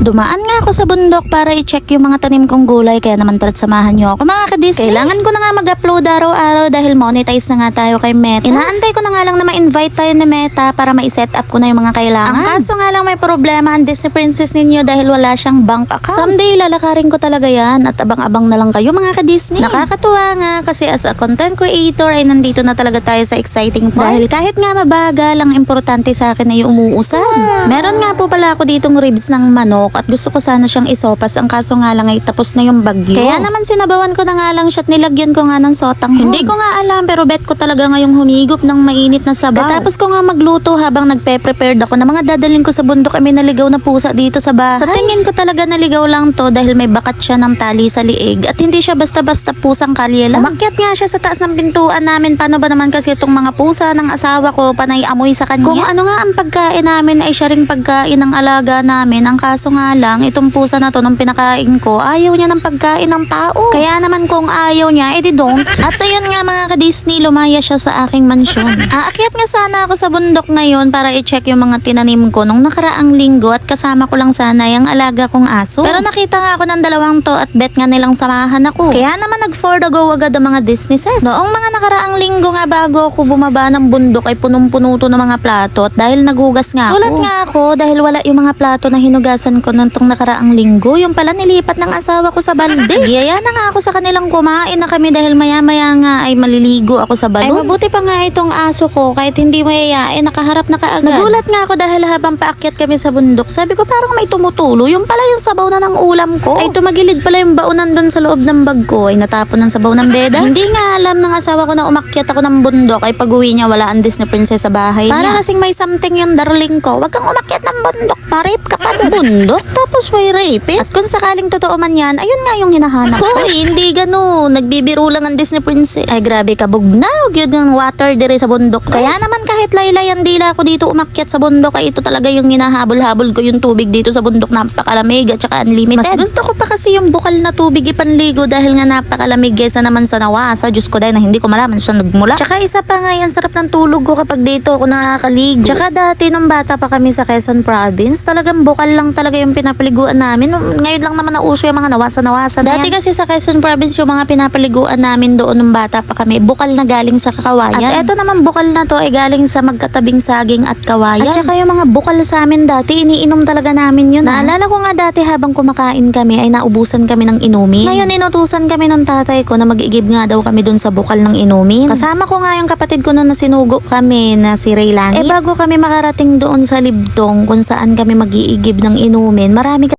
Dumaan nga ako sa bundok para i-check yung mga tanim kong gulay, kaya naman tara't samahan niyo ako mga ka-Disney. Kailangan ko na nga mag-upload araw-araw dahil monetize na nga tayo kay Meta. Inaantay ko na nga lang na ma-invite tayo ni Meta para ma-set up ko na yung mga kailangan. Ang kaso nga lang may problema ang Disney Princess ninyo dahil wala siyang bank account. Someday lalakarin ko talaga yan at abang-abang na lang kayo mga ka-Disney. Nakakatuwa nga kasi as a content creator ay nandito na talaga tayo sa exciting part. Dahil kahit nga mabagal, ang importante sa akin ay umuusad. Meron nga po pala ako ditong ribs ng manok at gusto ko sana siyang isopas. Ang kaso nga lang ay tapos na yung bagyo. Kaya naman sinabawan ko na nga lang siya at nilagyan ko nga ng sotang hon. Hindi ko nga alam pero bet ko talaga ngayong humigop ng mainit na sabaw. Tapos ko nga magluto habang nagpe-prepared ako na mga dadalhin ko sa bundok ay may naligaw na pusa dito sa bahay. Sa tingin ko talaga naligaw lang to dahil may bakat siya ng tali sa liig at hindi siya basta-basta pusang kalye lang. Umakyat nga siya sa taas ng pintuan namin. Paano ba naman kasi itong mga pusa ng asawa ko panay amoy sa kanya? Kung ano nga ang pagkain namin ay siya ring pagkain ng alaga namin. Ang kaso nga lang, itong pusa na to nung pinakain ko, ayaw niya ng pagkain ng tao. Kaya naman kung ayaw niya, edi don't. At ayun nga mga ka-Disney, lumaya siya sa aking mansyon. Aakyat nga sana ako sa bundok ngayon para i-check yung mga tinanim ko nung nakaraang linggo at kasama ko lang sana yung alaga kong aso. Pero nakita nga ako ng dalawang to at bet nga nilang samahan ako. Kaya naman nag-for the go agad ang mga businesses. Noong mga nakaraang linggo nga bago ako bumaba ng bundok ay punong-puno to ng mga plato at dahil naghugas nga ako. Sulat nga ako dahil wala yung mga plato na hinugasan ko nung nakaraang linggo. Yung pala nilipat ng asawa ko sa balde. Giyaya na nga ako sa kanilang kumain na kami dahil maya-maya nga ay maliligo ako sa balon. Ay mabuti pa nga itong aso ko kahit hindi mayayain nakaharap na kaagad. Nagulat nga ako dahil habang paakyat kami sa bundok. Sabi ko parang may tumutulo. Yung pala yung sabaw na ng ulam ko. Ay tumagilid pala yung baunan doon sa loob ng bag ko. Ay natapon ng sabaw ng beda. Hindi nga alam ng asawa ko na umakyat ako ng bundok ay pag-uwi niya wala ang Disney Princess sa bahay niya. Para kasing may something yung darling ko. Wag kang umakyat ng bundok. Ma-rape ka pa bundok. Tapos may rapist. At kung sakaling totoo man yan, ayun nga yung hinahanap ko. Hoy, hindi ganun. Nagbibiro lang ang Disney Princess. Ay grabe ka bugnaw. Yun yung water dire sa bundok. Kaya naman kahit laylay ang dila ko dito umakyat sa bundok ay ito talaga yung hinahabol-habol ko yung tubig dito sa bundok. Napakalamig at saka unlimited. Mas gusto ko pa kasi yung bukal na tubig ipanligo dahil nga napakalamig kesa naman sa nawasa. Diyos ko dahil na hindi ko malaman saan nagmula. Tsaka isa pa nga yan, sarap ng tulog ko kapag dito ako nakakaligo. Tsaka dati nung bata pa kami sa Quezon Province, talagang bukal lang talaga yung pinapaliguan namin. Ngayon lang naman nauso yung mga nawasa-nawasa na yan. Dati kasi sa Quezon Province yung mga pinapaliguan namin doon nung bata pa kami, bukal na galing sa kakawayan. At eto naman bukal na to ay galing sa magkatabing saging at kawayan. At saka yung mga bukal sa amin dati, iniinom talaga namin yun. Naalala ko nga dati habang kumakain kami ay naubusan kami ng inumin. Ngayon inutusan kami ng tatay ko na mag-igib nga daw kami dun sa bukal ng inumin. Kasama ko nga yung kapatid ko noon na sinugo kami na si Raylani. Bago kami makarating doon sa Libdong kung saan kami mag-iigib ng inumin, marami